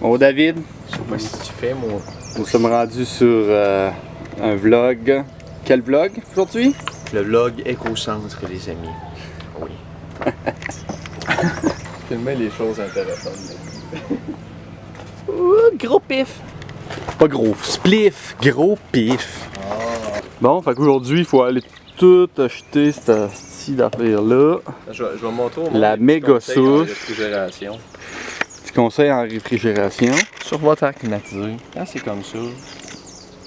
Bon David, Je sais pas si tu fais, moi. nous sommes rendus sur un vlog. Quel vlog aujourd'hui? Le vlog éco-centre, les amis. Oui. Filmer les choses intéressantes. Gros pif! Pas gros, spliff, gros pif. Bon, fait qu'aujourd'hui, il faut aller tout acheter cette petite affaire-là. Je vais montrer au monde La les méga petits conseils en souche. réfrigération. Petit conseil en réfrigération. Sur votre air climatisé, quand c'est comme ça,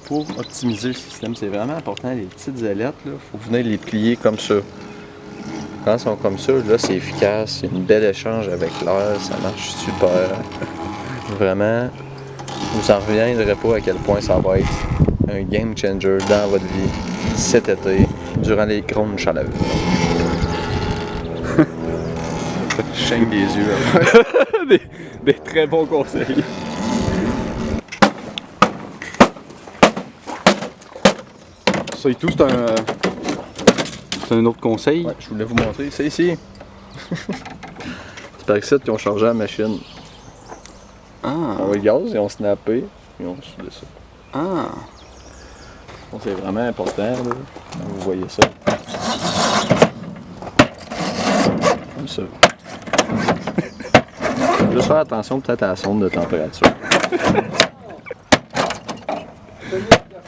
pour optimiser le système, c'est vraiment important, les petites ailettes, il faut venir les plier comme ça. Quand elles sont comme ça, là, c'est efficace, c'est une belle échange avec l'air, ça marche super. Vraiment, vous en reviendrez pas à quel point ça va être un game changer dans votre vie cet été, durant les grandes chaleurs. Je saigne des yeux. des très bons conseils. Ça et tout, c'est un autre conseil. Ouais, je voulais vous montrer, c'est ici. C'est par ici qu'ils ont chargé la machine. Ah. On va le gaz et on snappé et on soudait ça. Ah. Bon, c'est vraiment important, là. Vous voyez ça. Comme ça. Juste faire attention peut-être à la sonde de température.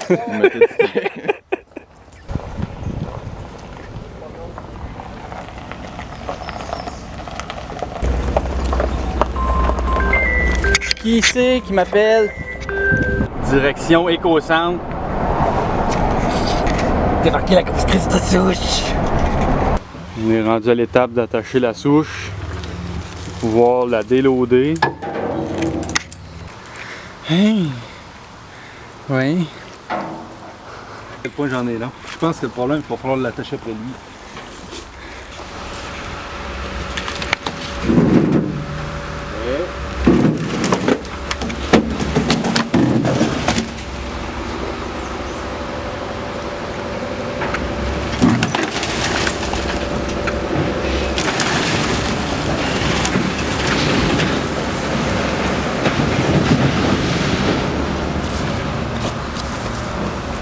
Vous mettez du Qui c'est qui m'appelle? Direction Éco-Centre. Débarquer la Christ de souche. On est rendu à l'étape d'attacher la souche. Pouvoir la déloader. Hey! Oui. À quel point j'en ai là? Je pense que le problème, il va falloir l'attacher après lui.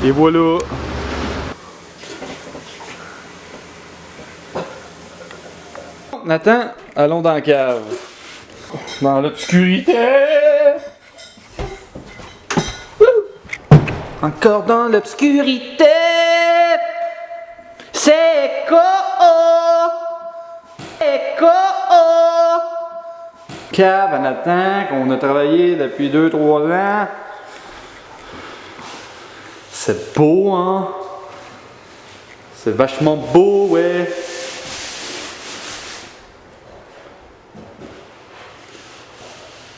Et voilà! Nathan, allons dans la cave. Dans l'obscurité! Encore dans l'obscurité, c'est écho, écho. Cave à Nathan, qu'on a travaillé depuis 2-3 ans. C'est beau, hein? C'est vachement beau, ouais!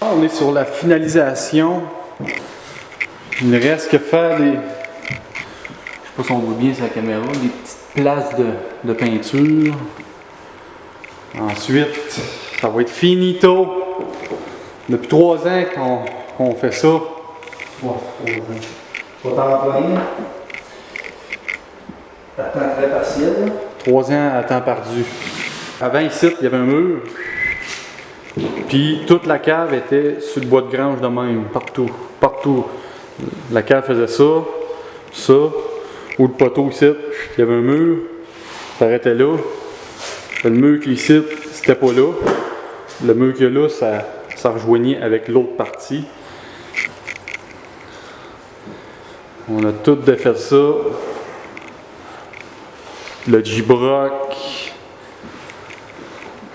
On est sur la finalisation. Il ne reste que faire des... Je sais pas si on voit bien sur la caméra, des petites places de peinture. Ensuite, ça va être finito. Depuis 3 ans qu'on fait ça. Faut t'en plein. À temps très partiel. 3 ans à temps perdu. Avant ici, il y avait un mur. Puis toute la cave était sur le bois de grange de même, partout. Partout. La cave faisait ça, ça, ou le poteau ici, il y avait un mur, ça arrêtait là. Le mur qui est ici, c'était pas là. Le mur qu'il y a là, ça rejoignait avec l'autre partie. On a tout défait ça. Le gibroc,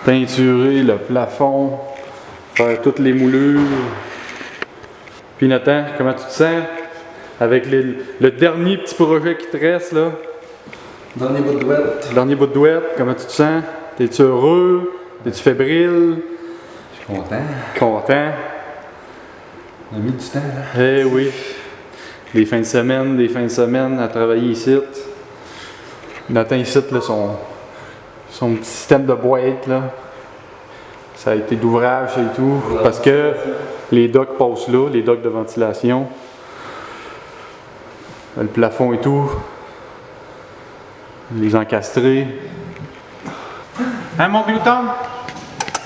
peinturer le plafond, faire toutes les moulures. Puis Nathan, comment tu te sens avec le dernier petit projet qui te reste là? Dernier bout de douette. Dernier bout de douette, comment tu te sens? T'es-tu heureux? T'es-tu fébrile? Je suis content. Content? On a mis du temps là. Eh oui. Des fins de semaine à travailler ici. Nathan ici, là, son petit système de boîte là. Ça a été d'ouvrage et tout, parce que les docks passent là, les docks de ventilation. Le plafond et tout. Les encastrés. Hein mon glouton?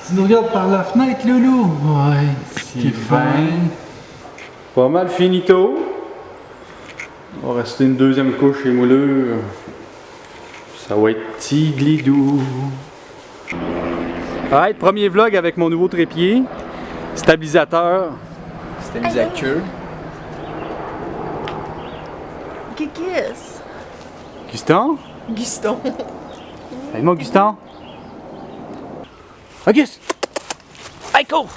Tu nous regardes par la fenêtre, Loulou? Ouais. petit vin. Pas mal finito. On va rester une deuxième couche et moulure. Ça va être tiglidou. Alright, premier vlog avec mon nouveau trépied. Stabilisateur. Stabilisateur. Qu'est-ce? Guston? Guston. Hey, mon Guston. Auguste! Hey, cours!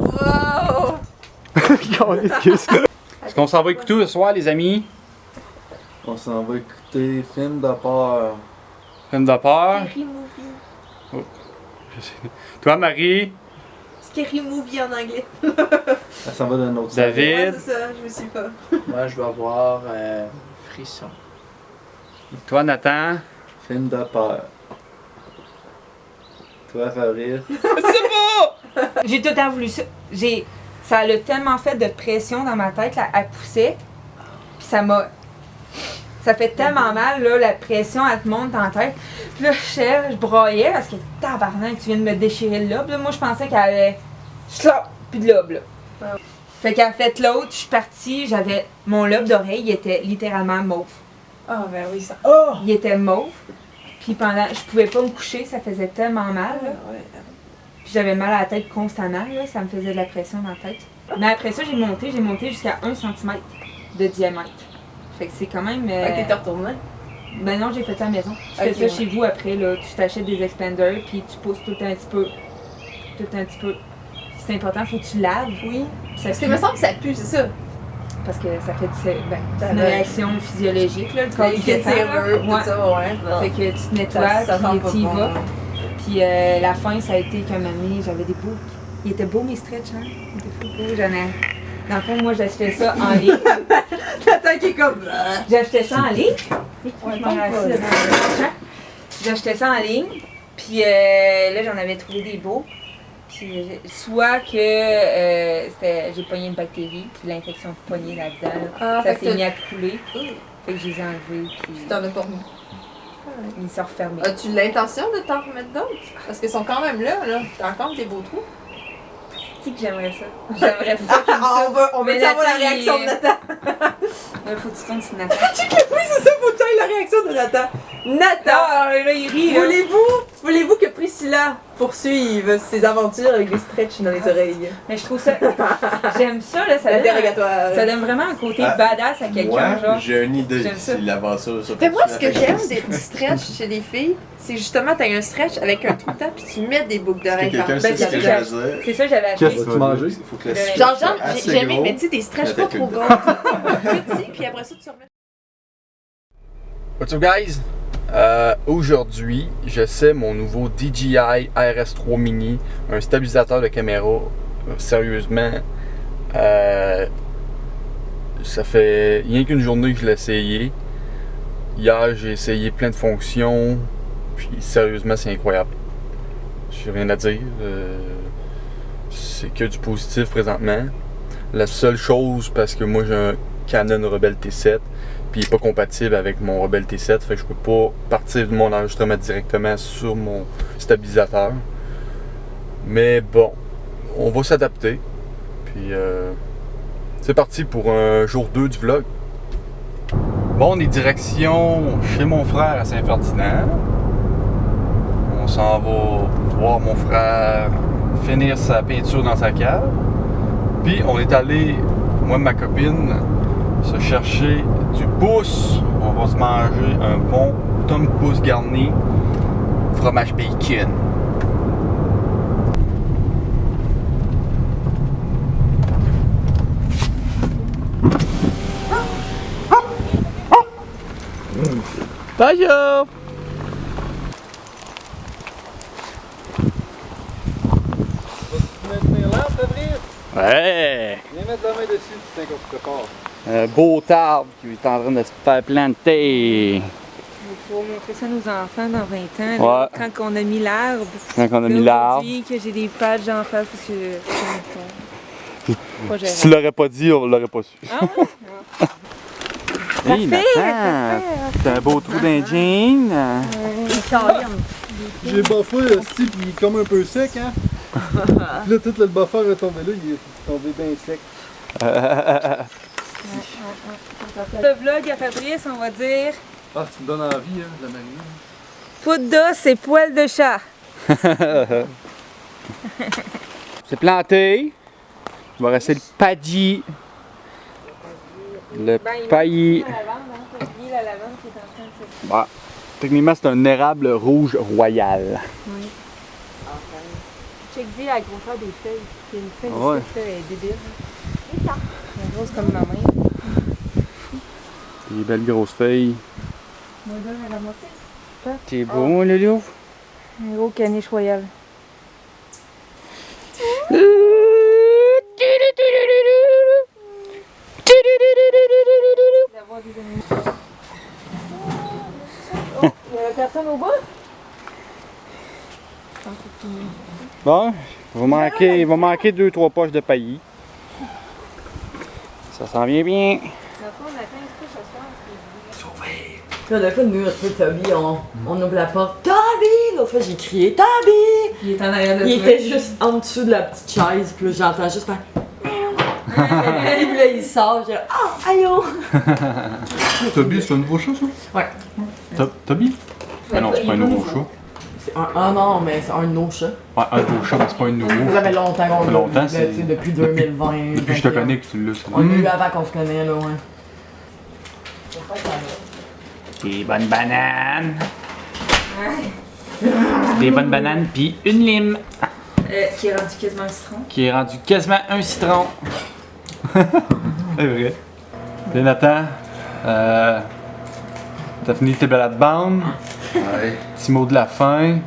Wow! Est-ce qu'on s'en va écouter ce soir, les amis? On s'en va écouter film de peur. Film de peur. Scary movie. Toi, Marie, Scary movie en anglais. Ça s'en va d'un autre David. Ouais, c'est ça, je me suis pas. Moi, je vais voir Frisson. toi, Nathan. Film de peur. Toi, Fabrice. J'ai tout le temps voulu ça. Ça a tellement fait de pression dans ma tête, là, elle poussait. Puis ça fait tellement mal, là, la pression, elle te monte dans la tête. Puis là, je broyais parce que tabarnak, tu viens de me déchirer le lobe. Là. Moi, je pensais qu'elle avait. Puis de lobe, là. Fait qu'elle a fait l'autre, je suis partie, j'avais. Mon lobe d'oreille, il était littéralement mauve. Ah, ben oui, ça. Il était mauve. Puis je pouvais pas me coucher, ça faisait tellement mal, là. Puis j'avais mal à la tête constamment, là, ça me faisait de la pression dans la tête. Mais après ça, j'ai monté jusqu'à 1 cm de diamètre. Fait que c'est quand même. Ok, t'es retourné. Ben non, j'ai fait ça à la maison. Tu Ok, fais ça ouais. chez vous après, là. Tu t'achètes des expanders, puis tu pousses tout un petit peu. Tout un petit peu. C'est important, faut que tu laves. Oui. Puis ça Parce que pue, il me semble que ça pue, c'est ça. parce que ça fait Ça une va. réaction physiologique, là. Le corps Les il défend, là. nerveux, tout Ouais. ça, ouais. Fait que tu te nettoies, Ça sent puis pas tu y bon. vas. Puis la fin, ça a été qu'à un moment donné, j'avais des beaux. Il était beau mes stretch, hein? Il était fou beau. Dans le fond, moi, j'achetais ça en ligne. T'attends qui est comme. J'achetais ça en ligne. Ouais, Je m'en rassis devant le champ. J'achetais ça en ligne. Puis là, j'en avais trouvé des beaux. Puis soit que j'ai pogné une bactérie, puis l'infection de poignée là-dedans. Là. Ah, Ça fait s'est que mis à couler. Fait que je les ai enlevés, puis t'en as pas remis. ils sont refermés. As-tu l'intention de t'en remettre d'autres? Parce qu'ils sont quand même là. T'as encore des beaux trous. Tu sais que j'aimerais ça. J'aimerais fucking ça. On veut Mais savoir la Nathan, réaction de Nathan. Là, faut que tu tournes sur Nathan. Oui, c'est ça, faut que tu ailles la réaction de Nathan. Nathan! Ah, là, il rit, là. Voulez-vous que Priscilla poursuive ses aventures avec des stretches dans les oreilles? Mais je trouve ça. J'aime ça, là. Ça donne vraiment un côté badass à quelqu'un, genre. J'ai une idée J'aime ça. si l'aventure se Mais moi, ce poursuit que avec j'aime des stretches chez les filles, c'est justement, t'as un stretch avec un trou dedans, puis tu mets des boucles Est-ce que d'oreilles quelqu'un par- sait Ben, ce que c'est j'allais ça. dire? C'est ça que j'avais acheté. Qu'est-ce que tu manges? Il faut que le stretch Genre, soit assez j'ai aimé, gros. mais tu sais, des stretches pas trop gros. Petits, puis après ça, tu remets. What's up, guys? Aujourd'hui, j'essaie mon nouveau DJI RS3 Mini, un stabilisateur de caméra. Sérieusement, ça fait rien qu'une journée que je l'ai essayé. Hier, j'ai essayé plein de fonctions, puis sérieusement, c'est incroyable. J'ai rien à dire. C'est que du positif présentement. La seule chose, parce que moi j'ai un Canon Rebel T7, puis il n'est pas compatible avec mon Rebel T7, fait que je peux pas partir de mon enregistrement directement sur mon stabilisateur. Mais bon, on va s'adapter. Puis c'est parti pour un jour 2 du vlog. Bon, on est direction chez mon frère à Saint-Ferdinand. On s'en va voir mon frère finir sa peinture dans sa cave. Puis on est allé, moi et ma copine, se chercher du pouce. On va se manger un bon tom pouce garni, fromage bacon. Bonjour! Tenir l'arbre, Fabrice. Ouais! Viens mettre la main dessus, tu sais qu'on se prépare. Un beau arbre qui est en train de se faire planter. Pour montrer ça à nos enfants dans 20 ans, là, quand on a mis l'arbre. Quand on a mis Là, l'arbre. aujourd'hui, que j'ai des pages en face parce que pas gérable. Si tu l'aurais pas dit, on l'aurait pas su. Ah ouais? Hey, Nathan, t'as un beau trou d'un jean. J'ai buffé le style, puis il est comme un peu sec, hein. Puis là, tout le buffer est tombé là, il est tombé bien sec. Le vlog à Fabrice, on va dire Ah, tu me donnes envie, hein, de la mariner. poudre d'os et poils de chat. C'est planté. Il va rester le paddy. Le paillis. La lavande, hein? T'as oublié la lavande qui est en train de se... Bah, techniquement, c'est un érable rouge royal. Check-y la grosseur des feuilles. C'est une feuille Ouais. ici, elle est débile. Elle est grosse comme ma main. Des belles grosses feuilles. Moi, là, elle a la moitié. T'es beau, mon loulou. Un gros caniche royal. D'avoir des animaux. Oh, il y a personne au bout? Bon, il va manquer 2-3 poches de paillis. Ça s'en vient bien. Dans le fond, on attend un peu ce soir. Puis la fois, nous, tu sais, Toby, on ouvre la porte. Toby! L'autre fois, j'ai crié Toby! Il est en arrière de Il toi. était juste en dessous de la petite chaise, puis là, j'entends juste un. Puis là, il sort, j'ai ah, allô! Toby, c'est un nouveau chat, ça? Ouais. Toby? Ah non, c'est pas un nouveau chat. C'est un, ah non, mais c'est un de nos chats. Ouais, un nouveau chat, mais c'est pas un nouveau. Ça fait longtemps qu'on Ça fait l'a longtemps, eu, c'est- tu sais, depuis 2020. Depuis que je te 21. connais que tu l'as. ça. On l'a eu avant qu'on se connaisse, là, ouais. Des bonnes bananes. Des bonnes bananes, puis une lime. Qui est rendu quasiment un citron. Qui est rendu quasiment un citron. C'est vrai. Bien, Nathan, t'as fini tes balades-bandes. Ouais. Petit mot de la fin.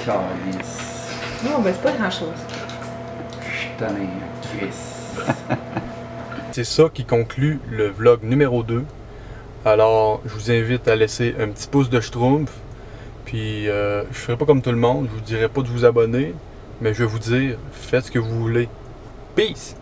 Calice. Non, ben c'est pas grand-chose. Putain, Chris. C'est ça qui conclut le vlog numéro 2. Alors, je vous invite à laisser un petit pouce de schtroumpf. Puis, je ferai pas comme tout le monde, je vous dirai pas de vous abonner, mais je vais vous dire, faites ce que vous voulez. Peace!